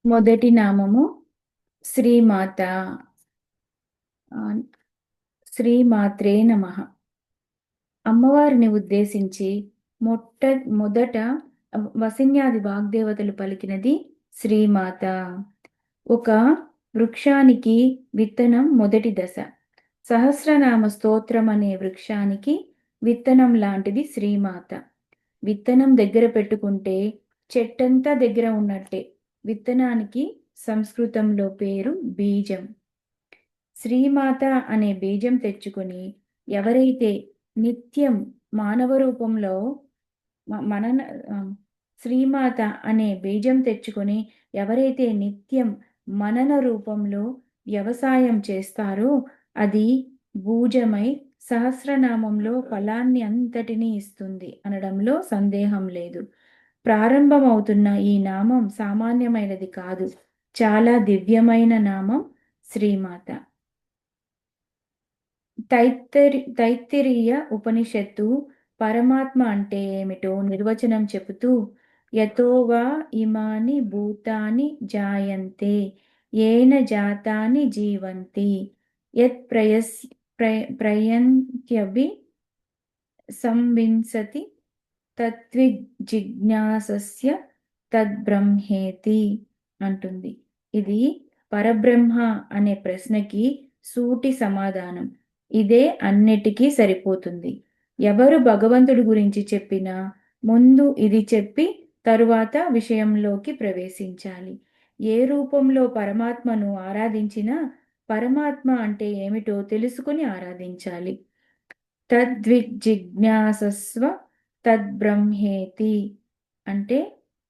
మొదటి నామము శ్రీమాత. ఆ, శ్రీమాత్రే నమః. అమ్మవారిని ఉద్దేశించి మొదట వసిన్యాది వాగ్దేవతలు పలికినది శ్రీమాత. ఒక వృక్షానికి విత్తనం మొదటి దశ. సహస్రనామ స్తోత్రం అనే వృక్షానికి విత్తనం లాంటిది శ్రీమాత. విత్తనం దగ్గర పెట్టుకుంటే చెట్టంతా దగ్గర ఉన్నట్టే. విత్తనానికి సంస్కృతంలో పేరు బీజం. శ్రీమాత అనే బీజం తెచ్చుకొని ఎవరైతే నిత్యం మానవ రూపంలో మనన శ్రీమాత అనే బీజం తెచ్చుకొని ఎవరైతే నిత్యం మనన రూపంలో వ్యవసాయం చేస్తారో అది బూజమై సహస్రనామంలో ఫలాన్ని అంతటినీ ఇస్తుంది అనడంలో సందేహం లేదు. ప్రారంభమవుతున్న ఈ నామం సామాన్యమైనది కాదు, చాలా దివ్యమైన నామం శ్రీమాత. తైత్తిరీయ ఉపనిషత్తు పరమాత్మ అంటే ఏమిటో నిర్వచనం చెబుతూ యతోవా ఇమాని భూతాని జాయంతే ఏన జాతాని జీవంతి యత్ ప్రయంత్యభి సంవింసతి తద్విజిజ్ఞాసస్య తద్బ్రహ్మేతి అంటుంది. ఇది పరబ్రహ్మ అనే ప్రశ్నకి సూటి సమాధానం. ఇదే అన్నిటికీ సరిపోతుంది. ఎవరు భగవంతుడి గురించి చెప్పినా ముందు ఇది చెప్పి తరువాత విషయంలోకి ప్రవేశించాలి. ఏ రూపంలో పరమాత్మను ఆరాధించినా పరమాత్మ అంటే ఏమిటో తెలుసుకుని ఆరాధించాలి. తద్విజిజ్ఞాసస్వ తద్బ్రహ్మేతి అంటే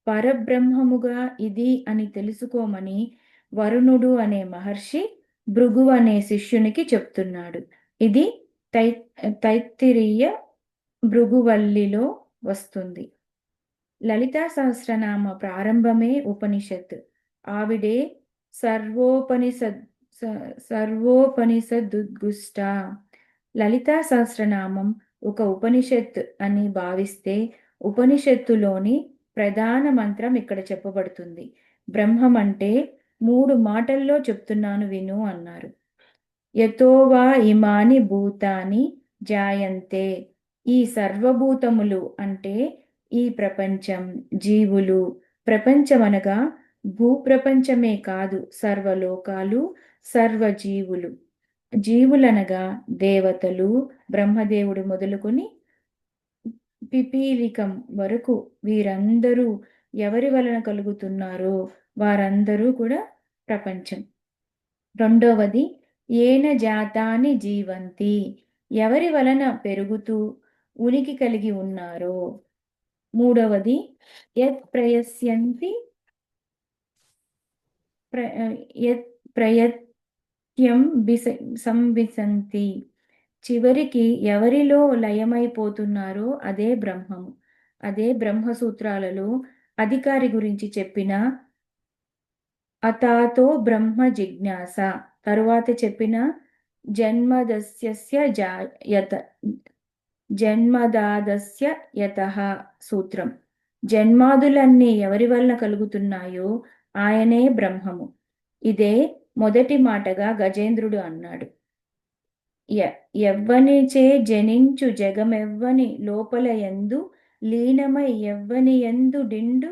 పరబ్రహ్మముగా ఇది అని తెలుసుకోమని వరుణుడు అనే మహర్షి భృగు అనే శిష్యునికి చెప్తున్నాడు. ఇది తైత్తిరీయ భృగువల్లిలో వస్తుంది. లలితా సహస్రనామ ప్రారంభమే ఉపనిషత్. ఆవిడే సర్వోపనిషదుద్గుష్ట. లలితా సహస్రనామం ఒక ఉపనిషత్ అని భావిస్తే ఉపనిషత్తులోని ప్రధాన మంత్రం ఇక్కడ చెప్పబడుతుంది. బ్రహ్మం అంటే 3 మాటల్లో చెప్తున్నాను విను అన్నారు. యతోవా ఇమాని భూతాని జాయంతే. ఈ సర్వభూతములు అంటే ఈ ప్రపంచం, జీవులు. ప్రపంచమనగా భూప్రపంచమే కాదు, సర్వలోకాలు, సర్వజీవులు. జీవులనగా దేవతలు, బ్రహ్మదేవుడు మొదలుకొని పిపీలికం వరకు వీరందరూ ఎవరి వలన కలుగుతున్నారో వారందరూ కూడా ప్రపంచం. రెండవది ఏన జాతాని జీవంతి. ఎవరి వలన పెరుగుతూ ఉనికి కలిగి ఉన్నారో. మూడవది యత్ ప్రయస్యంతి యత్ ప్రయత్యం సంవిశంతి. చివరికి ఎవరిలో లయమైపోతున్నారో అదే బ్రహ్మము. అదే బ్రహ్మసూత్రాలలో అధికారి గురించి చెప్పిన అతాతో బ్రహ్మ జిజ్ఞాస. తరువాత చెప్పిన జన్మదాదస్య యతః సూత్రం. జన్మాదులన్నీ ఎవరి వలన కలుగుతున్నాయో ఆయనే బ్రహ్మము. ఇదే మొదటి మాటగా గజేంద్రుడు అన్నాడు. ఎవ్వనిచే జనించు జగమెవ్వని లోపల ఎందు లీనమై ఎవ్వని ఎందు డిండు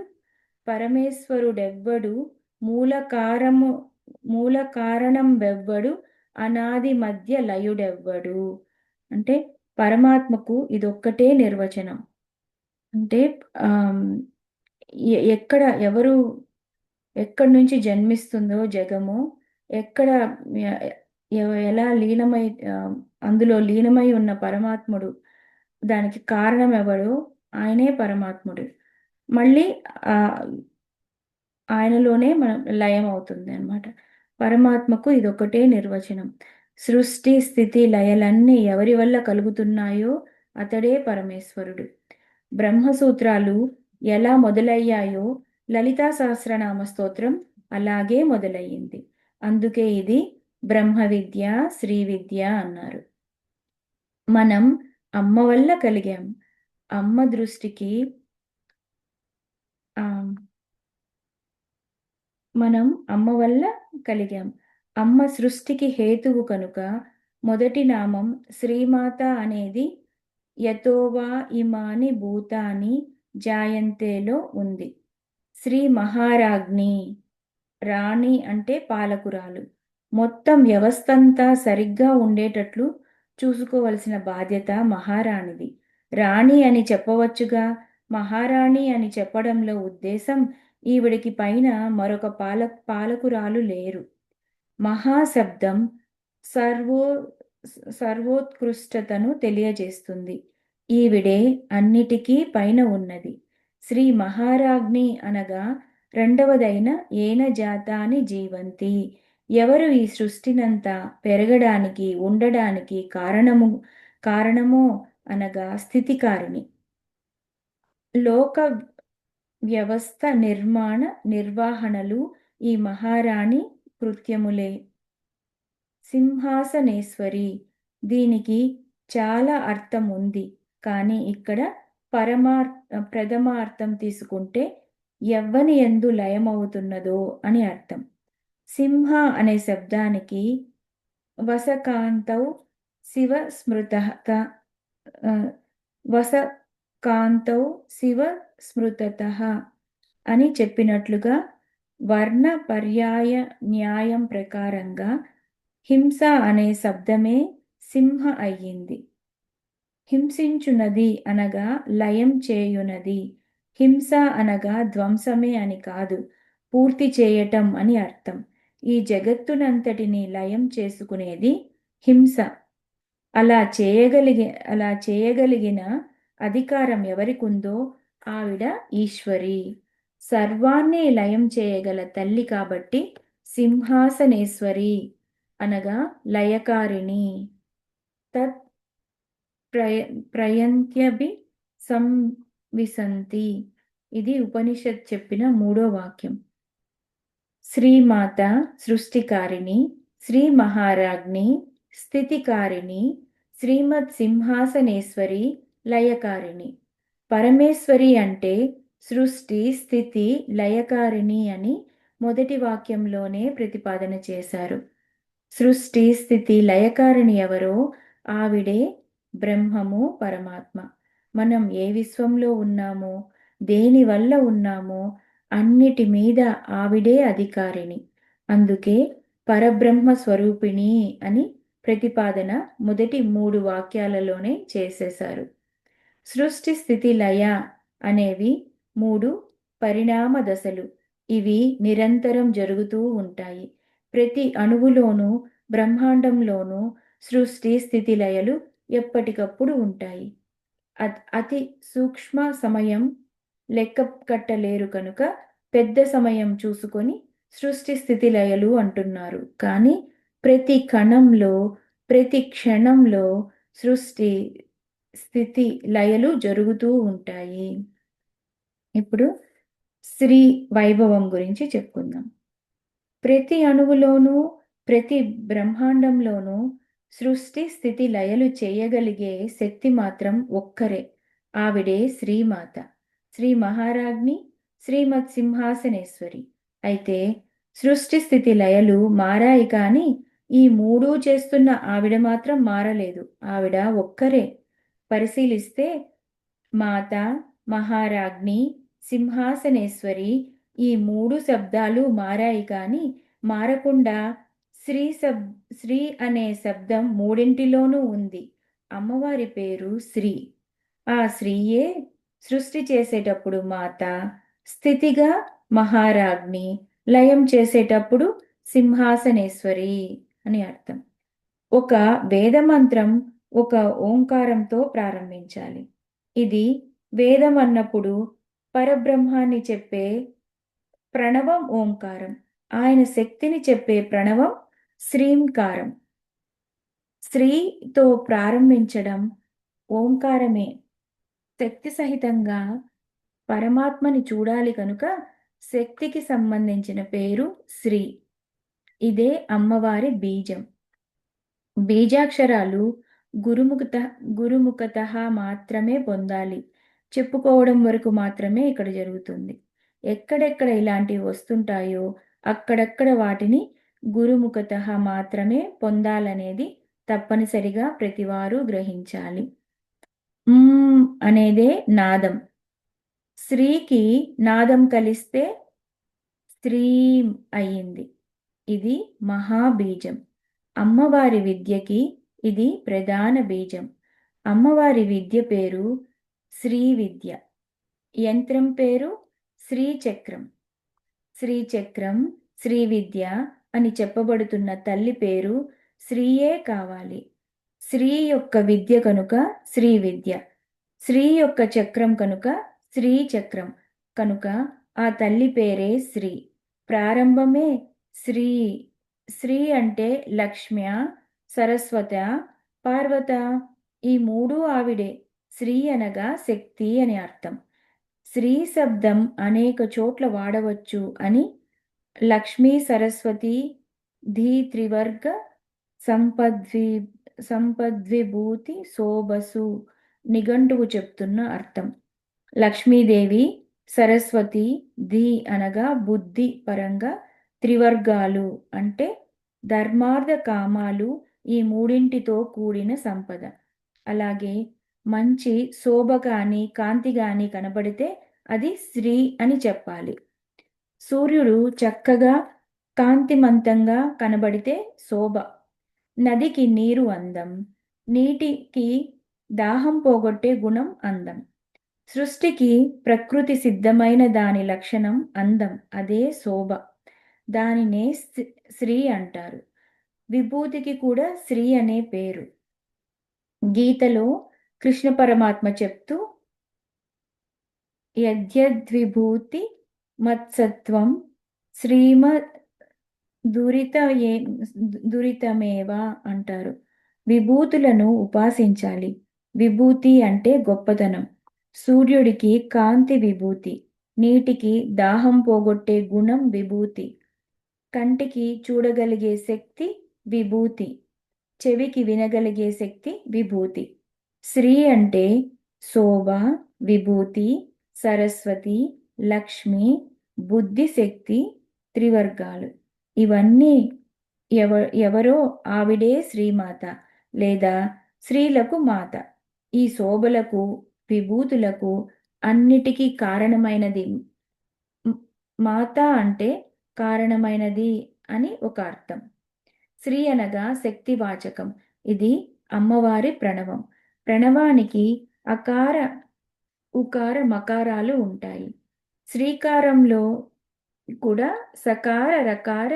పరమేశ్వరుడెవ్వడు మూల కారణం వెవ్వడు అనాది మధ్య లయుడెవ్వడు. అంటే పరమాత్మకు ఇదొక్కటే నిర్వచనం. అంటే ఎక్కడి నుంచి జన్మిస్తుందో జగము, ఎక్కడ ఎలా లీనమై అందులో లీనమై ఉన్న పరమాత్ముడు, దానికి కారణం ఎవడో ఆయనే పరమాత్ముడు. మళ్ళీ ఆయనలోనే మనం లయం అవుతుంది అన్నమాట. పరమాత్మకు ఇదొకటే నిర్వచనం. సృష్టి స్థితి లయలన్నీ ఎవరి వల్ల కలుగుతున్నాయో అతడే పరమేశ్వరుడు. బ్రహ్మసూత్రాలు ఎలా మొదలయ్యాయో లలితా సహస్రనామ స్తోత్రం అలాగే మొదలయ్యింది. అందుకే ఇది బ్రహ్మ విద్య, శ్రీ విద్య అన్నారు. మనం అమ్మ వల్ల కలిగాం. అమ్మ దృష్టికి మనం అమ్మ వల్ల కలిగాం. అమ్మ సృష్టికి హేతువు కనుక మొదటి నామం శ్రీమాత అనేది యతోవా ఇమాని భూతాని జాయంతేలో ఉంది. శ్రీ మహారాజ్ఞి, రాణి అంటే పాలకురాలు. మొత్తం వ్యవస్థంతా సరిగ్గా ఉండేటట్లు చూసుకోవలసిన బాధ్యత మహారాణిది. రాణి అని చెప్పవచ్చుగా, మహారాణి అని చెప్పడంలో ఉద్దేశం ఈవిడికి పైన మరొక పాలకురాలు లేరు. మహాశబ్దం సర్వో సర్వోత్కృష్టతను తెలియజేస్తుంది. ఈవిడే అన్నిటికీ పైన ఉన్నది. శ్రీ మహారాజ్ఞి అనగా రెండవదైన ఏన జాతాని జీవంతి. ఎవరు ఈ సృష్టినంతా పెరగడానికి, ఉండడానికి కారణమో అనగా స్థితికారిణి. లోక వ్యవస్థ నిర్వహణలు ఈ మహారాణి కృత్యములే. సింహాసనేశ్వరి, దీనికి చాలా అర్థం ఉంది. కానీ ఇక్కడ ప్రథమార్థం తీసుకుంటే ఎవ్వని యందు లయమవుతున్నదో అని అర్థం. సింహ అనే శబ్దానికి వసకాంతౌ శివ స్మృతః వసకాంతౌ శివ స్మృతతః అని చెప్పినట్లుగా వర్ణ పర్యాయ న్యాయం ప్రకారంగా హింస అనే శబ్దమే సింహ అయ్యింది. హింసించునది అనగా లయం చేయునది. హింస అనగా ధ్వంసమే అని కాదు, పూర్తి చేయటం అని అర్థం. ఈ జగత్తునంతటిని లయం చేసుకునేది హింస. అలా చేయగలిగిన అధికారం ఎవరికుందో ఆవిడ ఈశ్వరి. సర్వాన్ని లయం చేయగల తల్లి కాబట్టి సింహాసనేశ్వరి అనగా లయకారిణి. తత్ ప్రయంత్యభి సంవిశంతి. ఇది ఉపనిషత్ చెప్పిన 3వ వాక్యం. శ్రీమాత సృష్టికారిణి, శ్రీ మహారాజ్ఞి స్థితికారిణి, శ్రీమత్ సింహాసనేశ్వరి లయకారిణి. పరమేశ్వరి అంటే సృష్టి స్థితి లయకారిణి అని మొదటి వాక్యంలోనే ప్రతిపాదన చేశారు. సృష్టి స్థితి లయకారిణి ఎవరో ఆవిడే బ్రహ్మము, పరమాత్మ. మనం ఏ విశ్వంలో ఉన్నామో, దేని వల్ల ఉన్నామో అన్నిటి మీద ఆవిడే అధికారిణి. అందుకే పరబ్రహ్మ స్వరూపిణి అని ప్రతిపాదన మొదటి 3 వాక్యాలలోనే చేసేశారు. సృష్టి స్థితి లయ అనేవి 3 పరిణామ దశలు. ఇవి నిరంతరం జరుగుతూ ఉంటాయి. ప్రతి అణువులోనూ, బ్రహ్మాండంలోనూ సృష్టి స్థితి లయలు ఎప్పటికప్పుడు ఉంటాయి. అతి సూక్ష్మ సమయం లెక్క కట్టలేరు కనుక పెద్ద సమయం చూసుకొని సృష్టి స్థితి లయలు అంటున్నారు. కానీ ప్రతి కణంలో, ప్రతి క్షణంలో సృష్టి స్థితి లయలు జరుగుతూ ఉంటాయి. ఇప్పుడు శ్రీ వైభవం గురించి చెప్పుకుందాం. ప్రతి అణువులోనూ, ప్రతి బ్రహ్మాండంలోనూ సృష్టి స్థితి లయలు చేయగలిగే శక్తి మాత్రం ఒక్కరే. ఆవిడే శ్రీమాత, శ్రీ మహారాజ్ఞి, శ్రీమత్ సింహాసనేశ్వరి. అయితే సృష్టి స్థితి లయలు మారాయి కానీ ఈ 3 చేస్తున్న ఆవిడ మాత్రం మారలేదు. ఆవిడ ఒక్కరే. పరిశీలిస్తే మాత, మహారాజ్ఞి, సింహాసనేశ్వరి ఈ 3 శబ్దాలు మారాయి కానీ మారకుండా శ్రీ అనే శబ్దం మూడింటిలోనూ ఉంది. అమ్మవారి పేరు శ్రీ. ఆ శ్రీయే సృష్టి చేసేటప్పుడు మాత, స్థితిగా మహారాజ్ఞి, లయం చేసేటప్పుడు సింహాసనేశ్వరి అని అర్థం. ఒక వేదమంత్రం ఒక ఓంకారంతో ప్రారంభించాలి. ఇది వేదం అన్నప్పుడు పరబ్రహ్మాన్ని చెప్పే ప్రణవం ఓంకారం. ఆయన శక్తిని చెప్పే ప్రణవం శ్రీంకారం. శ్రీతో ప్రారంభించడం ఓంకారమే. శక్తి సహితంగా పరమాత్మని చూడాలి కనుక శక్తికి సంబంధించిన పేరు శ్రీ. ఇదే అమ్మవారి బీజం. బీజాక్షరాలు గురుముఖత మాత్రమే పొందాలి. చెప్పుకోవడం వరకు మాత్రమే ఇక్కడ జరుగుతుంది. ఎక్కడెక్కడ ఇలాంటివి వస్తుంటాయో అక్కడక్కడ వాటిని గురుముఖతః మాత్రమే పొందాలనేది తప్పనిసరిగా ప్రతివారు గ్రహించాలి. అనేదే నాదం. శ్రీకి నాదం కలిస్తే శ్రీం అయ్యింది. ఇది మహాబీజం. అమ్మవారి విద్యకి ఇది ప్రధాన బీజం. అమ్మవారి విద్య పేరు శ్రీ విద్య. యంత్రం పేరు శ్రీచక్రం. శ్రీచక్రం, శ్రీ విద్య అని చెప్పబడుతున్న తల్లి పేరు శ్రీయే కావాలి. శ్రీ యొక్క విద్య కనుక శ్రీ విద్య, శ్రీ యొక్క చక్రం కనుక శ్రీ చక్రం కనుక ఆ తల్లి పేరే శ్రీ. ప్రారంభమే శ్రీ. శ్రీ అంటే లక్ష్మ్య, సరస్వత, పార్వత ఈ మూడు ఆవిడే. శ్రీ అనగా శక్తి అని అర్థం. శ్రీ శబ్దం అనేక చోట్ల వాడవచ్చు అని లక్ష్మీ సరస్వతి ధీ త్రివర్గ సంపద్విభూతి శోభసు నిఘంటువు చెప్తున్న అర్థం. లక్ష్మీదేవి, సరస్వతి, ధీ అనగా బుద్ధి పరంగా, త్రివర్గాలు అంటే ధర్మార్థ కామాలు ఈ మూడింటితో కూడిన సంపద. అలాగే మంచి శోభ కానీ కాంతి కానీ కనబడితే అది శ్రీ అని చెప్పాలి. సూర్యుడు చక్కగా కాంతిమంతంగా కనబడితే శోభ. నదికి నీరు అందం. నీటికి దాహం పోగొట్టే గుణం అందం. సృష్టికి ప్రకృతి సిద్ధమైన దాని లక్షణం అందం, అదే శోభ. దానినే శ్రీ అంటారు. విభూతికి కూడా శ్రీ అనే పేరు. గీతలో కృష్ణ పరమాత్మ చెప్తూ యద్యద్విభూతి మత్సత్వం శ్రీమ దురితమేవా అంటారు. విభూతులను ఉపాసించాలి. విభూతి అంటే గొప్పతనం. సూర్యుడికి కాంతి విభూతి, నీటికి దాహం పోగొట్టే గుణం విభూతి, కంటికి చూడగలిగే శక్తి విభూతి, చెవికి వినగలిగే శక్తి విభూతి. శ్రీ అంటే శోభ, విభూతి, సరస్వతి, లక్ష్మి, బుద్ధిశక్తి, త్రివర్గాలు. ఇవన్నీ ఎవరో ఆవిడే శ్రీమాత లేదా స్త్రీలకు మాత. ఈ శోభలకు, విభూతులకు అన్నిటికీ కారణమైనది. మాత అంటే కారణమైనది అని ఒక అర్థం. శ్రీ అనగా శక్తివాచకం. ఇది అమ్మవారి ప్రణవం. ప్రణవానికి అకార, ఉకార, మకారాలు ఉంటాయి. శ్రీకారంలో కూడా సకార, రకార,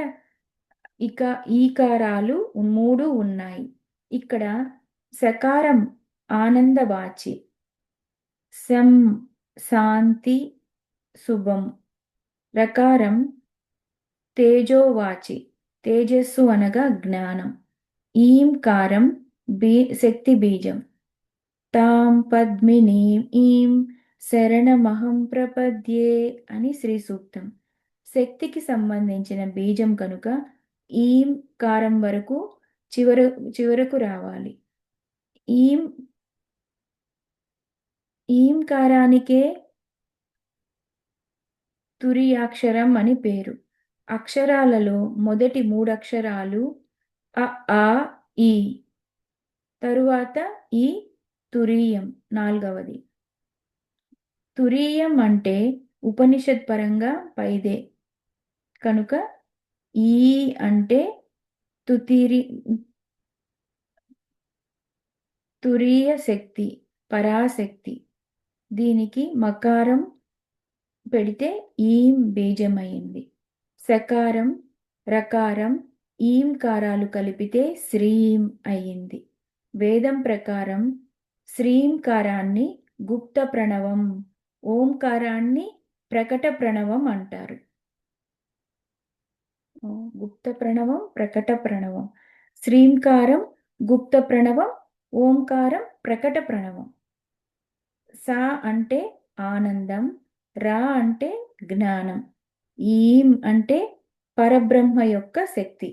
ఈకారాలు 3 ఉన్నాయి. ఇక్కడ సకారం ఆనందవాచి, శాంతి, శుభం. రకారం తేజోవాచి, తేజస్సు అనగా జ్ఞానం. ఈంకారం శక్తి బీజం. తాం పద్మినీం ఈం శరణమహం ప్రపద్యే అని శ్రీ సూక్తం. శక్తికి సంబంధించిన బీజం కనుక ఈం కారం వరకు చివరకు రావాలి. ఈం కారానికే తురియాక్షరం అని పేరు. అక్షరాలలో మొదటి 3 అక్షరాలు అ, ఆ, ఈ. తరువాత ఈ తురీయం 4వది. తురీయం అంటే ఉపనిషత్ పరంగా పైదే కనుక ఈ అంటే తురీయ శక్తి, పరాశక్తి. దీనికి మకారం పెడితే ఈం బీజమైంది. సకారం, రకారం, ఈంకారాలు కలిపితే శ్రీం అయ్యింది. వేదం ప్రకారం శ్రీంకారాన్ని గుప్త ప్రణవం, ఓంకారాన్ని ప్రకట ప్రణవం అంటారు. గుప్త ప్రణవం, ప్రకట ప్రణవం. శ్రీంకారం గుప్త ప్రణవం, ఓంకారం ప్రకట ప్రణవం. సా అంటే ఆనందం, రా అంటే జ్ఞానం, ఈం అంటే పరబ్రహ్మ యొక్క శక్తి.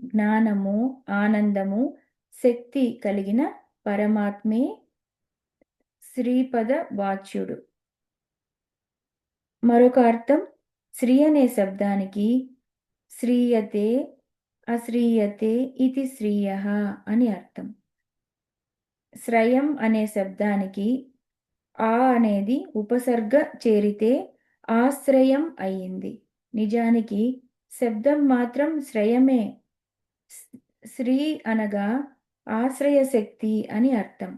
జ్ఞానము, ఆనందము, శక్తి కలిగిన పరమాత్మే శ్రీపద వాచ్యుడు. మరొక అర్థం శ్రీ అనే శబ్దానికి శ్రీయతే అశ్రీయతే ఇది శ్రీయః అని అర్థం. శ్రయం అనే శబ్దానికి ఆ అనేది ఉపసర్గ చేరితే ఆశ్రయం అయింది. నిజానికి శబ్దం మాత్రం శ్రయమే. శ్రీ అనగా ఆశ్రయ శక్తి అని అర్థం.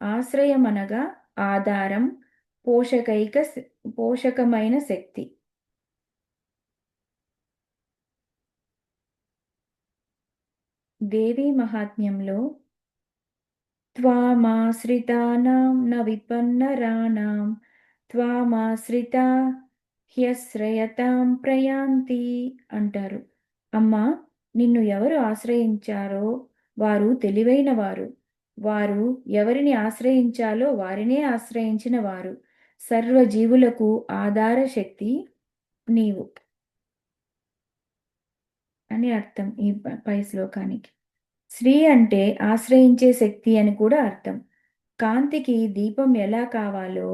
ఆశ్రయం అనగా ఆధారం, పోషకమైన శక్తి. దేవీ మహాత్మ్యంలో త్వామాశ్రితానాం న విపన్నరాణాం త్వామాశ్రితా హ్యశ్రయతాం ప్రయాంతి అంటారు. అమ్మా, నిన్ను ఎవరు ఆశ్రయించారో వారు తెలివైన వారు. వారు ఎవరిని ఆశ్రయించాలో వారినే ఆశ్రయించిన వారు. సర్వజీవులకు ఆధార శక్తి నీవు అని అర్థం ఈ పై శ్లోకానికి. శ్రీ అంటే ఆశ్రయించే శక్తి అని కూడా అర్థం. కాంతికి దీపం ఎలా కావాలో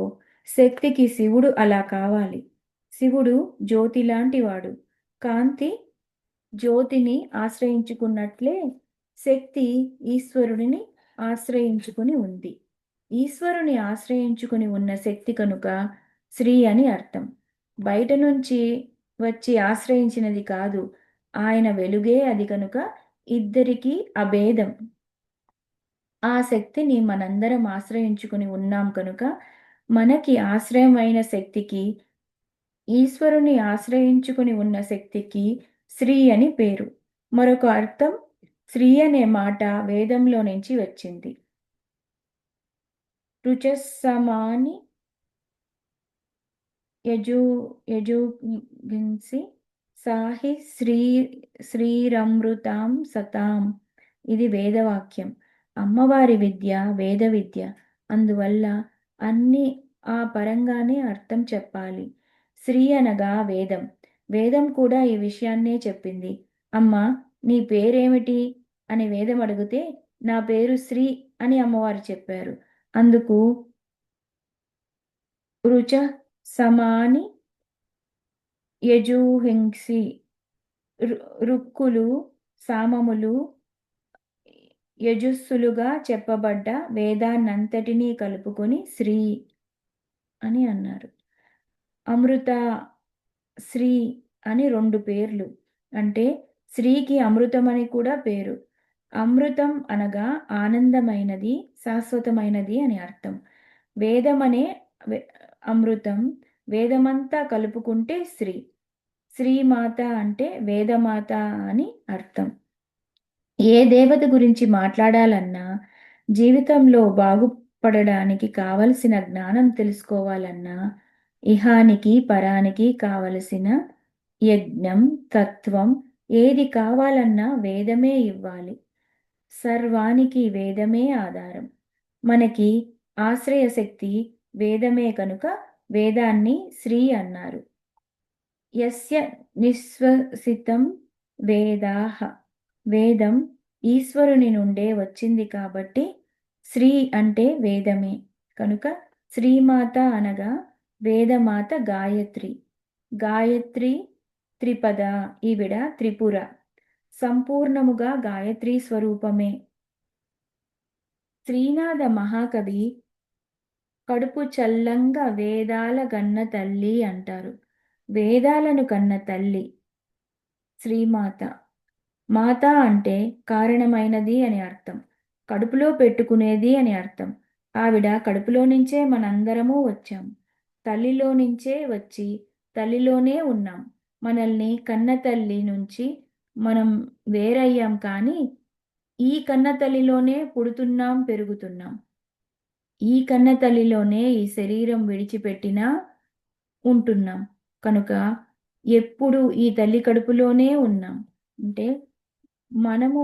శక్తికి శివుడు అలా కావాలి. శివుడు జ్యోతి లాంటివాడు. కాంతి జ్యోతిని ఆశ్రయించుకున్నట్లే శక్తి ఈశ్వరుడిని ఆశ్రయించుకుని ఉంది. ఈశ్వరుని ఆశ్రయించుకుని ఉన్న శక్తి కనుక శ్రీ అని అర్థం. బయట నుంచి వచ్చి ఆశ్రయించినది కాదు, ఆయన వెలుగే అది కనుక ఇద్దరికీ అభేదం. ఆ శక్తిని మనందరం ఆశ్రయించుకుని ఉన్నాం కనుక మనకి ఆశ్రయమైన శక్తికి, ఈశ్వరుని ఆశ్రయించుకుని ఉన్న శక్తికి శ్రీ అని పేరు. మరొక అర్థం శ్రీ అనే మాట వేదంలో నుంచి వచ్చింది. రుచస్సమాని యజుగింసి సాహి శ్రీరమృతాం సతాం. ఇది వేదవాక్యం. అమ్మవారి విద్య వేద విద్య. అందువల్ల అన్ని ఆ పరంగానే అర్థం చెప్పాలి. శ్రీ అనగా వేదం. వేదం కూడా ఈ విషయాన్నే చెప్పింది. అమ్మా, నీ పేరేమిటి అని వేదం అడిగితే నా పేరు శ్రీ అని అమ్మవారు చెప్పారు. అందుకు రుచ సమాని యజుహింసి, రుక్కులు సామములు యజుస్సులుగా చెప్పబడ్డ వేదాన్నంతటినీ కలుపుకొని శ్రీ అని అన్నారు. అమృత శ్రీ అని 2 పేర్లు. అంటే శ్రీకి అమృతం అని కూడా పేరు. అమృతం అనగా ఆనందమైనది, శాశ్వతమైనది అని అర్థం. వేదమనే అమృతం, వేదమంతా కలుపుకుంటే శ్రీ. శ్రీమాత అంటే వేదమాత అని అర్థం. ఏ దేవత గురించి మాట్లాడాలన్నా, జీవితంలో బాగుపడడానికి కావలసిన జ్ఞానం తెలుసుకోవాలన్నా, ఇహానికి పరానికి కావలసిన యజ్ఞం, తత్వం ఏది కావాలన్నా వేదమే ఇవ్వాలి. సర్వానికి వేదమే ఆధారం. మనకి ఆశ్రయ శక్తి వేదమే కనుక వేదాన్ని శ్రీ అన్నారు. యస్య నిశ్వసితం వేదాః. వేదం ఈశ్వరుని నుండే వచ్చింది కాబట్టి శ్రీ అంటే వేదమే కనుక శ్రీమాత అనగా వేదమాత గాయత్రి. గాయత్రి త్రిపద, ఈవిడ త్రిపుర. సంపూర్ణముగా గాయత్రి స్వరూపమే. శ్రీనాథ మహాకవి కడుపు చల్లంగా వేదాల గన్న తల్లి అంటారు. వేదాలను కన్న తల్లి శ్రీమాత. మాత అంటే కారణమైనది అని అర్థం. కడుపులో పెట్టుకునేది అని అర్థం. ఆవిడ కడుపులో నుంచే మనందరము వచ్చాం. తల్లిలో నుంచే వచ్చి తల్లిలోనే ఉన్నాం. మనల్ని కన్న తల్లి నుంచి మనం వేరయ్యాం, కానీ ఈ కన్న తల్లిలోనే పుడుతున్నాం, పెరుగుతున్నాం. ఈ కన్న తల్లిలోనే ఈ శరీరం విడిచిపెట్టినా ఉంటున్నాం. కనుక ఎప్పుడు ఈ తల్లి కడుపులోనే ఉన్నాం. అంటే మనము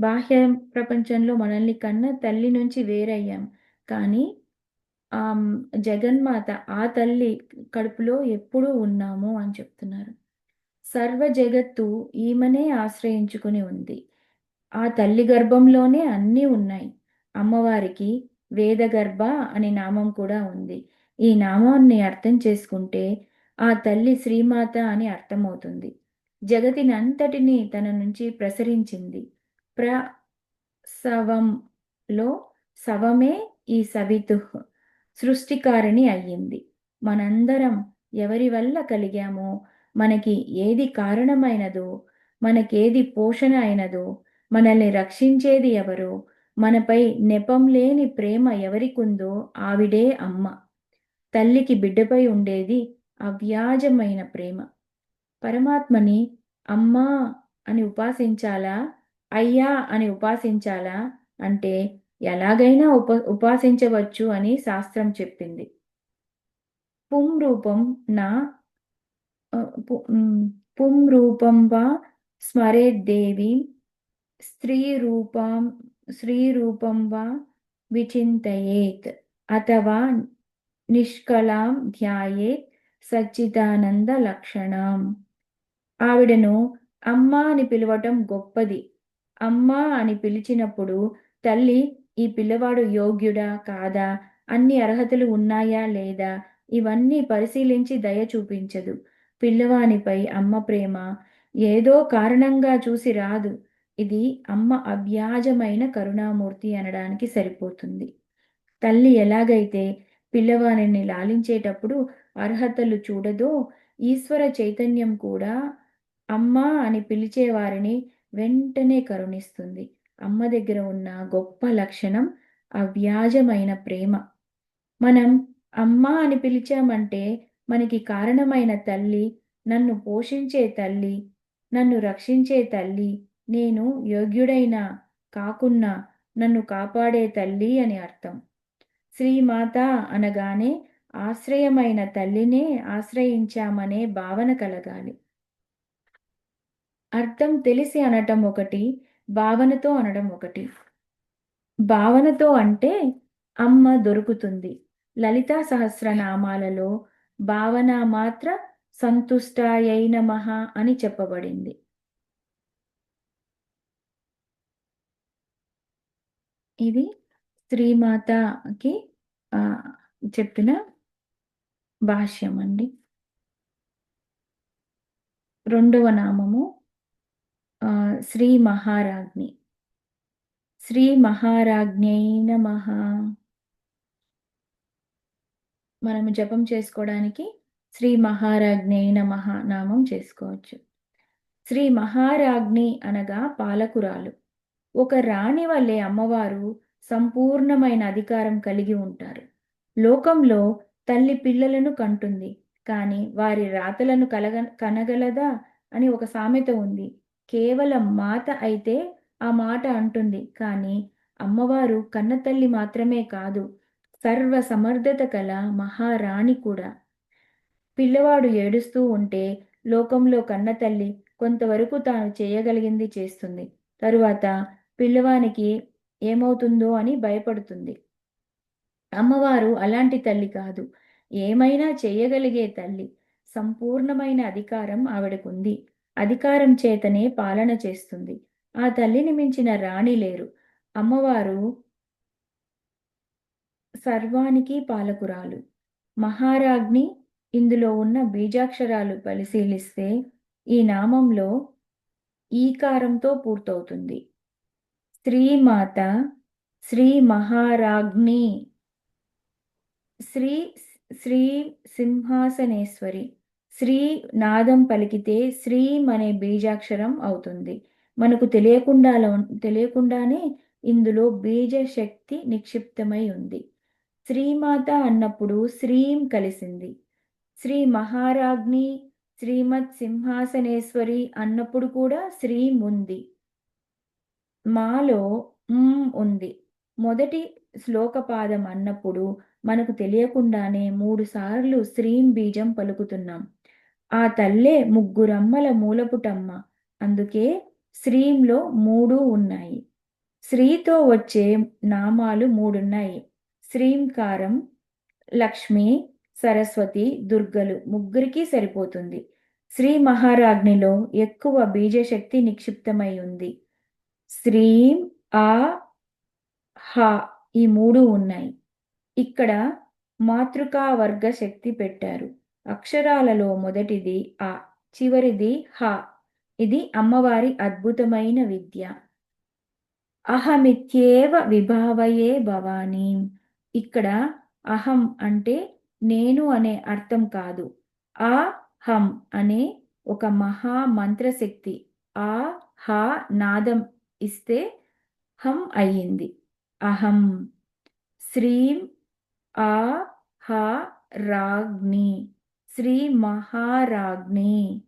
బాహ్య ప్రపంచంలో మనల్ని కన్న తల్లి నుంచి వేరయ్యాం, కానీ ఆ జగన్మాత ఆ తల్లి కడుపులో ఎప్పుడూ ఉన్నాము అని చెప్తున్నారు. సర్వ జగత్తు ఈమెనే ఆశ్రయించుకుని ఉంది. ఆ తల్లి గర్భంలోనే అన్నీ ఉన్నాయి. అమ్మవారికి వేదగర్భ అనే నామం కూడా ఉంది. ఈ నామాన్ని అర్థం చేసుకుంటే ఆ తల్లి శ్రీమాత అని అర్థమవుతుంది. జగతినంతటినీ తన నుంచి ప్రసరించింది. ప్రసవంలో సవమే ఈ సవితుః సృష్టికారిణి అయ్యింది. మనందరం ఎవరి వల్ల కలిగామో, మనకి ఏది కారణమైనదో, మనకేది పోషణ అయినదో, మనల్ని రక్షించేది ఎవరో, మనపై నెపం లేని ప్రేమ ఎవరికుందో ఆవిడే అమ్మ. తల్లికి బిడ్డపై ఉండేది అవ్యాజమైన ప్రేమ. పరమాత్మని అమ్మా అని ఉపాసించాలా? అయ్యా అని ఉపాసించాలా? అంటే ఎలాగైనా ఉపాసించవచ్చు అని శాస్త్రం చెప్పింది. పుంరూపం నా పుంరూపం వా స్మరేద్దేవీం స్త్రీరూపం స్త్రీరూపం వా విచింతయేత్ అథవా నిష్కళాం ధ్యాయేత్ సచ్చిదానంద లక్షణం. ఆవిడను అమ్మా అని పిలవటం గొప్పది. అమ్మా అని పిలిచినప్పుడు తల్లి ఈ పిల్లవాడు యోగ్యుడా కాదా, అన్ని అర్హతలు ఉన్నాయా లేదా, ఇవన్నీ పరిశీలించి దయ చూపించదు. పిల్లవానిపై అమ్మ ప్రేమ ఏదో కారణంగా చూసి రాదు. ఇది అమ్మ అవ్యాజమైన కరుణామూర్తి అనడానికి సరిపోతుంది. తల్లి ఎలాగైతే పిల్లవానిని లాలించేటప్పుడు అర్హతలు చూడదో, ఈశ్వర చైతన్యం కూడా అమ్మా అని పిలిచేవారిని వెంటనే కరుణిస్తుంది. అమ్మ దగ్గర ఉన్న గొప్ప లక్షణం అవ్యాజమైన ప్రేమ. మనం అమ్మా అని పిలిచామంటే మనకి కారణమైన తల్లి, నన్ను పోషించే తల్లి, నన్ను రక్షించే తల్లి, నేను యోగ్యుడైనా కాకున్నా నన్ను కాపాడే తల్లి అని అర్థం. శ్రీమాత అనగానే ఆశ్రయమైన తల్లినే ఆశ్రయించామనే భావన కలగాలి. అర్థం తెలిసి అనటం ఒకటి, భావనతో అనడం ఒకటి. భావనతో అంటే అమ్మ దొరుకుతుంది. లలితా సహస్రనామాలలో భావన మాత్ర సంతుష్టాయై నమః అని చెప్పబడింది. ఇది శ్రీమాతకి చెప్పిన భాష్యం అండి. రెండవ నామము శ్రీ మహారాజ్ఞి. శ్రీ మహారాజ్ఞై నమః. మనము జపం చేసుకోవడానికి శ్రీ మహారాజ్ఞై నమః నామం చేసుకోవచ్చు. శ్రీ మహారాజ్ఞి అనగా పాలకురాలు. ఒక రాణి వల్లే అమ్మవారు సంపూర్ణమైన అధికారం కలిగి ఉంటారు. లోకంలో తల్లి పిల్లలను కంటుంది, కానీ వారి రాతలను కనగలదా అని ఒక సామెత ఉంది. కేవలం మాత అయితే ఆ మాట అంటుంది, కానీ అమ్మవారు కన్నతల్లి మాత్రమే కాదు, సర్వ సమర్థత కల మహారాణి కూడా. పిల్లవాడు ఏడుస్తూ ఉంటే లోకంలో కన్నతల్లి కొంతవరకు తాను చేయగలిగింది చేస్తుంది. తరువాత పిల్లవానికి ఏమవుతుందో అని భయపడుతుంది. అమ్మవారు అలాంటి తల్లి కాదు, ఏమైనా చేయగలిగే తల్లి. సంపూర్ణమైన అధికారం ఆవిడకుంది. అధికారం చేతనే పాలన చేస్తుంది. ఆ తల్లిని మించిన రాణి లేరు. అమ్మవారు సర్వానికి పాలకురాలు. మహారాజ్ఞి ఇందులో ఉన్న బీజాక్షరాలు పరిశీలిస్తే ఈ నామంలో ఈకారంతో పూర్తవుతుంది. శ్రీమాత, శ్రీ మహారాజ్ఞి, శ్రీ శ్రీ సింహాసనేశ్వరి. శ్రీ నాదం పలికితే శ్రీం అనే బీజాక్షరం అవుతుంది. మనకు తెలియకుండానే ఇందులో బీజ శక్తి నిక్షిప్తమై ఉంది. శ్రీమాత అన్నప్పుడు శ్రీం కలిసింది. శ్రీ మహారాజ్ఞి, శ్రీమత్ సింహాసనేశ్వరి అన్నప్పుడు కూడా శ్రీం ఉంది. మాలో ఉంది. మొదటి శ్లోకపాదం అన్నప్పుడు మనకు తెలియకుండానే 3 సార్లు శ్రీం బీజం పలుకుతున్నాం. ఆ తల్లే ముగ్గురమ్మల మూలపుటమ్మ. అందుకే శ్రీంలో 3 ఉన్నాయి. శ్రీతో వచ్చే నామాలు 3 ఉన్నాయి. శ్రీంకారం, లక్ష్మి, సరస్వతి, దుర్గలు ముగ్గురికి సరిపోతుంది. శ్రీ మహారాజ్ఞిలో ఎక్కువ బీజశక్తి నిక్షిప్తమై ఉంది. శ్రీం, ఆ, హ ఈ 3 ఉన్నాయి. ఇక్కడ మాతృకా వర్గ శక్తి పెట్టారు. అక్షరాలలో మొదటిది అ, చివరిది హ. ఇది అమ్మవారి అద్భుతమైన విద్య. అహమిత్యేవ విభావయే భవానీం. ఇక్కడ అహం అంటే నేను అనే అర్థం కాదు. ఆ హం అనే ఒక మహా మంత్రశక్తి. ఆ హ నాదం ఇస్తే హం అయ్యింది. అహం. శ్రీం ఆ హ రాజ్ఞి. శ్రీ మహారాజ్ఞి.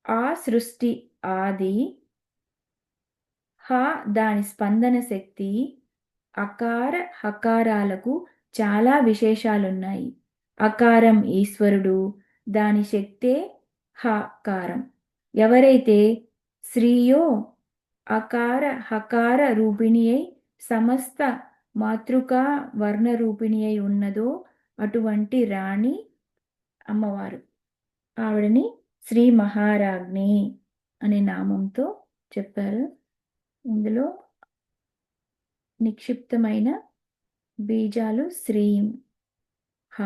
ఆ సృష్టి ఆది. హ దాని స్పందన శక్తి. అకార హకారాలకు చాలా విశేషాలున్నాయి. అకారం ఈశ్వరుడు, దాని శక్తే హకారం. ఎవరైతే శ్రీయో అకార హకార రూపిణి అయి సమస్త మాతృకా వర్ణ రూపిణి అయి ఉన్నదో అటువంటి రాణి అమ్మవారు. ఆవిడని శ్రీ మహారాజ్ఞి అనే నామంతో చెప్పారు. ఇందులో నిక్షిప్తమైన బీజాలు శ్రీం హ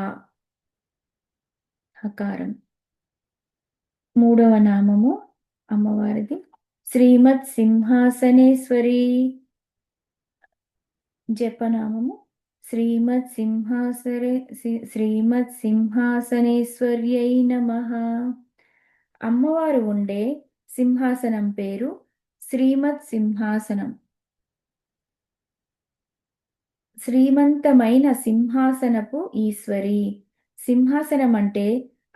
హకారం. మూడవ నామము అమ్మవారిది శ్రీమత్ సింహాసనేశ్వరి. జపనామము శ్రీమత్ సింహాసనేశ్వర్యై నమః. అమ్మవారు ఉండే సింహాసనం పేరు శ్రీమత్ సింహాసనం. శ్రీమంతమైన సింహాసనపు ఈశ్వరి. సింహాసనం అంటే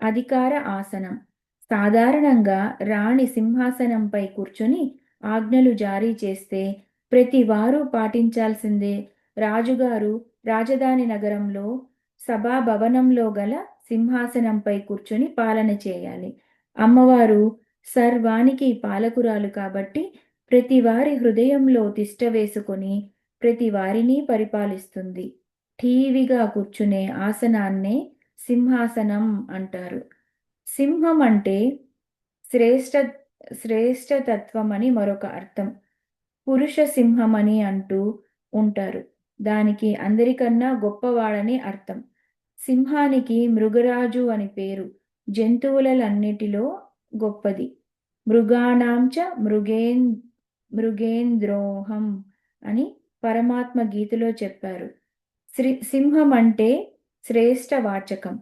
అధికార ఆసనం. సాధారణంగా రాణి సింహాసనంపై కూర్చొని ఆజ్ఞలు జారీ చేస్తే ప్రతి వారు పాటించాల్సిందే. రాజుగారు రాజధాని నగరంలో సభాభవనంలో గల సింహాసనంపై కూర్చొని పాలన చేయాలి. అమ్మవారు సర్వానికి పాలకురాలు కాబట్టి ప్రతి వారి హృదయంలో తిష్ట వేసుకొని ప్రతి వారిని పరిపాలిస్తుంది. ఠీవిగా కూర్చునే ఆసనాన్నే సింహాసనం అంటారు. సింహం అంటే శ్రేష్ఠ శ్రేష్ఠతత్వం అని మరొక అర్థం. పురుష సింహం అని అంటూ ఉంటారు. దానికి అందరికన్నా గొప్పవాడని అర్థం. సింహానికి మృగరాజు అని పేరు. జంతువులన్నిటిలో గొప్పది. మృగాణాంచ మృగేంద్రోహం అని పరమాత్మ గీతలో చెప్పారు. సింహం అంటే శ్రేష్ఠ వాచకం.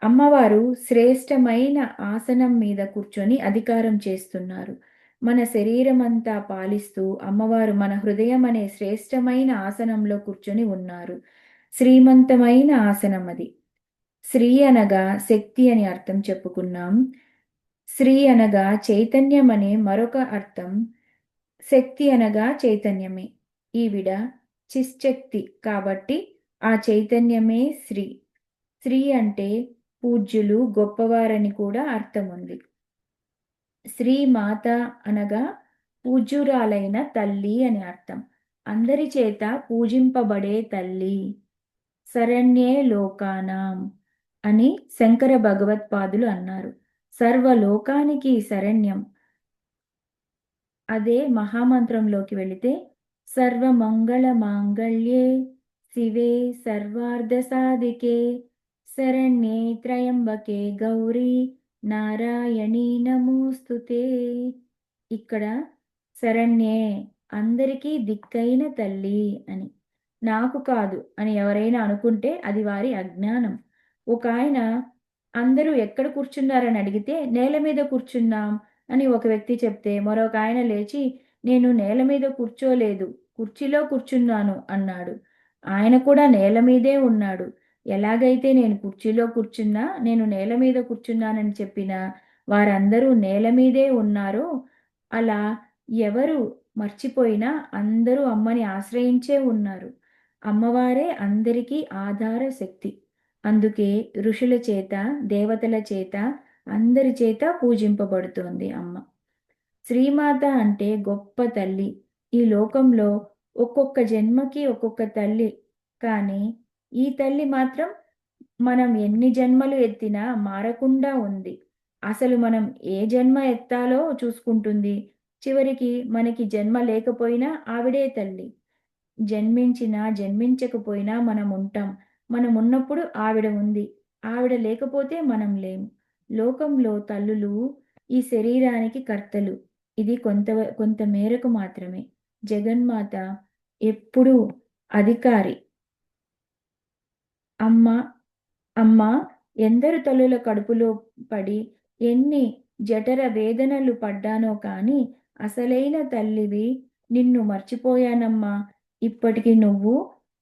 అమ్మవారు శ్రేష్టమైన ఆసనం మీద కూర్చొని అధికారం చేస్తున్నారు. మన శరీరమంతా పాలిస్తూ అమ్మవారు మన హృదయం అనే శ్రేష్టమైన ఆసనంలో కూర్చొని ఉన్నారు. శ్రీమంతమైన ఆసనం అది. శ్రీ అనగా శక్తి అని అర్థం చెప్పుకున్నాం. శ్రీ అనగా చైతన్యం అనే మరొక అర్థం. శక్తి అనగా చైతన్యమే. ఈవిడ చిశ్శక్తి కాబట్టి ఆ చైతన్యమే శ్రీ. శ్రీ అంటే పూజ్యులు, గొప్పవారని కూడా అర్థం ఉంది. శ్రీమాత అనగా పూజ్యురాలైన తల్లి అని అర్థం. అందరి చేత పూజింపబడే తల్లి. శరణ్యే లోకానాం అని శంకర భగవత్పాదులు అన్నారు. సర్వలోకానికి శరణ్యం. అదే మహామంత్రంలోకి వెళితే సర్వమంగళ మాంగళ్యే శివే సర్వార్థ సాధికే శరణ్యే త్రయంబకే గౌరీ నారాయణీ నమోస్తుతే. ఇక్కడ శరణ్యే అందరికీ దిక్కైన తల్లి అని. నాకు కాదు అని ఎవరైనా అనుకుంటే అది వారి అజ్ఞానం. ఒక ఆయన అందరూ ఎక్కడ కూర్చున్నారని అడిగితే నేల మీద కూర్చున్నాం అని ఒక వ్యక్తి చెప్తే మరొక ఆయన లేచి నేను నేల మీద కూర్చోలేదు, కుర్చీలో కూర్చున్నాను అన్నాడు. ఆయన కూడా నేల మీదే ఉన్నాడు. ఎలాగైతే నేను కుర్చీలో కూర్చున్నా నేను నేల మీద కూర్చున్నానని చెప్పినా వారందరూ నేల మీదే ఉన్నారో అలా ఎవరు మర్చిపోయినా అందరూ అమ్మని ఆశ్రయించే ఉన్నారు. అమ్మవారే అందరికీ ఆధార శక్తి. అందుకే ఋషుల చేత, దేవతల చేత, అందరి చేత పూజింపబడుతోంది అమ్మ. శ్రీమాత అంటే గొప్ప తల్లి. ఈ లోకంలో ఒక్కొక్క జన్మకి ఒక్కొక్క తల్లి. కానీ ఈ తల్లి మాత్రం మనం ఎన్ని జన్మలు ఎత్తినా మారకుండా ఉంది. అసలు మనం ఏ జన్మ ఎత్తాలో చూసుకుంటుంది. చివరికి మనకి జన్మ లేకపోయినా ఆవిడే తల్లి. జన్మించినా జన్మించకపోయినా మనం ఉంటాం. మనం ఉన్నప్పుడు ఆవిడ ఉంది. ఆవిడ లేకపోతే మనం లేము. లోకంలో తల్లులు ఈ శరీరానికి కర్తలు. ఇది కొంత మేరకు మాత్రమే. జగన్మాత ఎప్పుడూ అధికారి. అమ్మ అమ్మ ఎందరు తల్లుల కడుపులో పడి ఎన్ని జఠర వేదనలు పడ్డానో కాని అసలైన తల్లివి, నిన్ను మర్చిపోయానమ్మా. ఇప్పటికి నువ్వు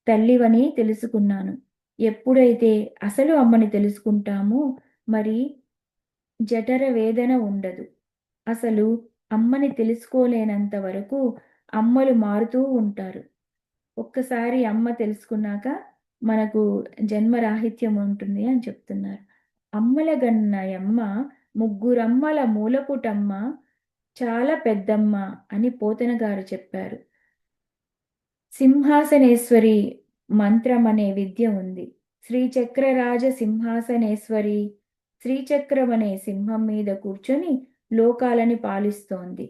తల్లివని తెలుసుకున్నాను. ఎప్పుడైతే అసలు అమ్మని తెలుసుకుంటామో మరి జఠర వేదన ఉండదు. అసలు అమ్మని తెలుసుకోలేనంత వరకు అమ్మలు మారుతూ ఉంటారు. ఒక్కసారి అమ్మ తెలుసుకున్నాక మనకు జన్మరాహిత్యం ఉంటుంది అని చెప్తున్నారు. అమ్మల గన్నయమ్మ ముగ్గురమ్మల మూలపుటమ్మ చాలా పెద్దమ్మ అని పోతన గారు చెప్పారు. సింహాసనేశ్వరి మంత్రం అనే విద్య ఉంది. శ్రీచక్రరాజ సింహాసనేశ్వరి శ్రీచక్రం అనే సింహం మీద కూర్చొని లోకాలని పాలిస్తోంది.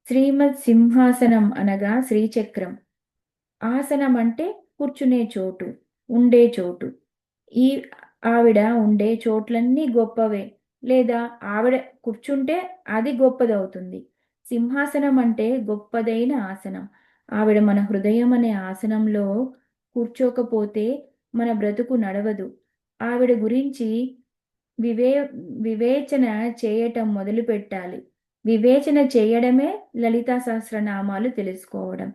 శ్రీమత్ సింహాసనం అనగా శ్రీచక్రం. ఆసనం అంటే కూర్చునే చోటు, ఉండే చోటు. ఈ ఆవిడ ఉండే చోట్లన్నీ గొప్పవే, లేదా ఆవిడ కూర్చుంటే అది గొప్పదవుతుంది. సింహాసనం అంటే గొప్పదైన ఆసనం. ఆవిడ మన హృదయం అనే ఆసనంలో కూర్చోకపోతే మన బ్రతుకు నడవదు. ఆవిడ గురించి వివే వివేచన చేయటం మొదలుపెట్టాలి. వివేచన చేయడమే లలితా సహస్రనామాలు తెలుసుకోవడం.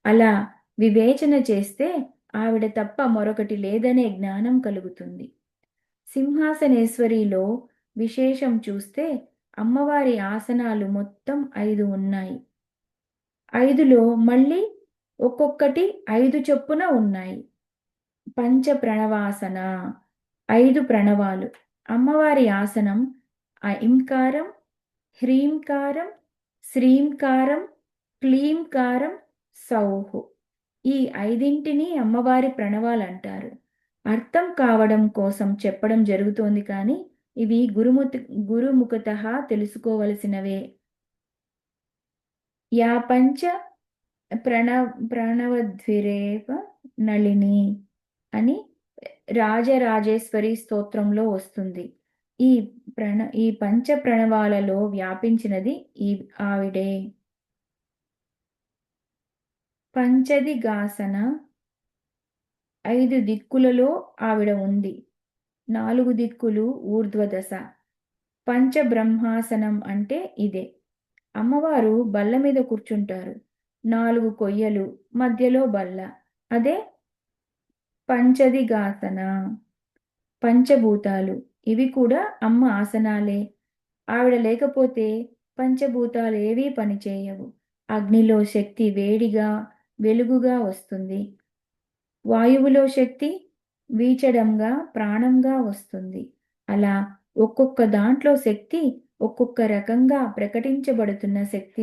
అలా వివేచన చేస్తే ఆవిడ తప్ప మరొకటి లేదనే జ్ఞానం కలుగుతుంది. సింహాసనేశ్వరిలో విశేషం చూస్తే అమ్మవారి ఆసనాలు మొత్తం 5 ఉన్నాయి. 5లో మళ్ళీ ఒక్కొక్కటి 5 చొప్పున ఉన్నాయి. పంచ ప్రణవాసన, 5 ప్రణవాలు. అమ్మవారి ఆసనం ఐంకారం, హ్రీంకారం, శ్రీంకారం, క్లీంకారం, సౌహు. ఈ 5ంటిని అమ్మవారి ప్రణవాలు అంటారు. అర్థం కావడం కోసం చెప్పడం జరుగుతోంది కానీ ఇవి గురుముఖతః తెలుసుకోవలసినవే. యా పంచ ప్రణవద్విరేవ నళిని అని రాజరాజేశ్వరి స్తోత్రంలో వస్తుంది. ఈ పంచ ప్రణవాలలో వ్యాపించినది ఆవిడే. పంచదిగాసన 5 దిక్కులలో ఆవిడ ఉంది. 4 దిక్కులు ఊర్ధ్వదశ. పంచబ్రహ్మాసనం అంటే ఇదే. అమ్మవారు బల్ల మీద కూర్చుంటారు. 4 కొయ్యలు, మధ్యలో బల్ల. అదే పంచదిగాసన. పంచభూతాలు ఇవి కూడా అమ్మ ఆసనాలే. ఆవిడ లేకపోతే పంచభూతాలు ఏవీ పనిచేయవు. అగ్నిలో శక్తి వేడిగా, వెలుగుగా వస్తుంది. వాయువులో శక్తి వీచడంగా, ప్రాణంగా వస్తుంది. అలా ఒక్కొక్క దాంట్లో శక్తి ఒక్కొక్క రకంగా ప్రకటించబడుతున్న శక్తి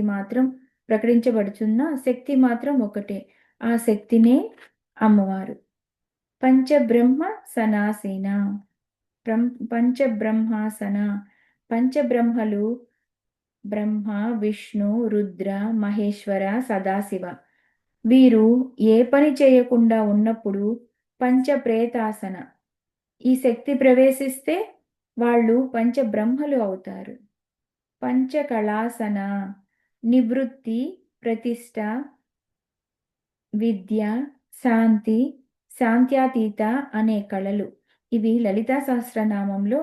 మాత్రం ఒకటే. ఆ శక్తినే అమ్మవారు. పంచబ్రహ్మ సనాసీన. పంచబ్రహ్మాసన. పంచబ్రహ్మలు బ్రహ్మ, విష్ణు, రుద్ర, మహేశ్వర, సదాశివ. వీరు ఏ పని చేయకుండా ఉన్నప్పుడు పంచప్రేతాసన. ఈ శక్తి ప్రవేశిస్తే వాళ్ళు పంచబ్రహ్మలు అవుతారు. పంచకళాసన. నివృత్తి, ప్రతిష్ట, విద్య, శాంతి, శాంత్యాతీత అనే కళలు. ఇవి లలితా సహస్రనామంలో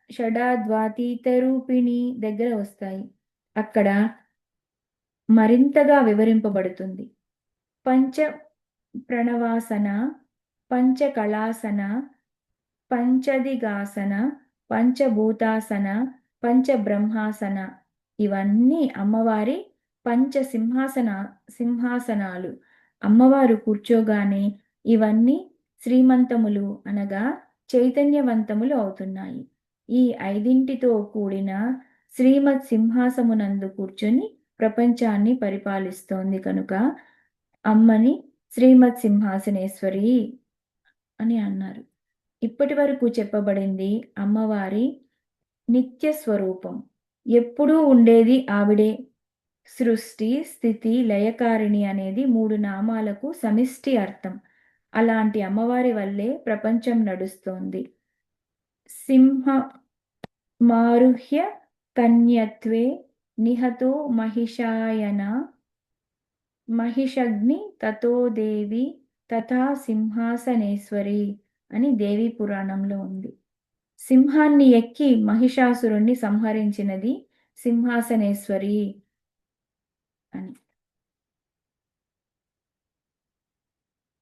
షడాద్వాతీత రూపిణి దగ్గర వస్తాయి. అక్కడ మరింతగా వివరింపబడుతుంది. పంచ ప్రణవాసన, పంచకళాసన, పంచదిగాసన, పంచభూతాసన, పంచబ్రహ్మాసన ఇవన్నీ అమ్మవారి సింహాసనాలు. అమ్మవారు కూర్చోగానే ఇవన్నీ శ్రీమంతములు అనగా చైతన్యవంతములు అవుతున్నాయి. ఈ 5ంటితో కూడిన శ్రీమత్ సింహాసమునందు కూర్చొని ప్రపంచాన్ని పరిపాలిస్తోంది కనుక అమ్మని శ్రీమత్ సింహాసనేశ్వరి అని అన్నారు. ఇప్పటి వరకు చెప్పబడింది అమ్మవారి నిత్య స్వరూపం. ఎప్పుడూ ఉండేది ఆవిడే. సృష్టి, స్థితి, లయకారిణి అనేది 3 నామాలకు సమిష్టి అర్థం. అలాంటి అమ్మవారి వల్లే ప్రపంచం నడుస్తోంది. సింహ మారుహ్య కన్యత్వే నిహతో మహిషాయన మహిషగ్ని తతో దేవి తథా సింహాసనేశ్వరి అని దేవి పురాణంలో ఉంది. సింహాన్ని ఎక్కి మహిషాసురుణ్ణి సంహరించినది సింహాసనేశ్వరి అని.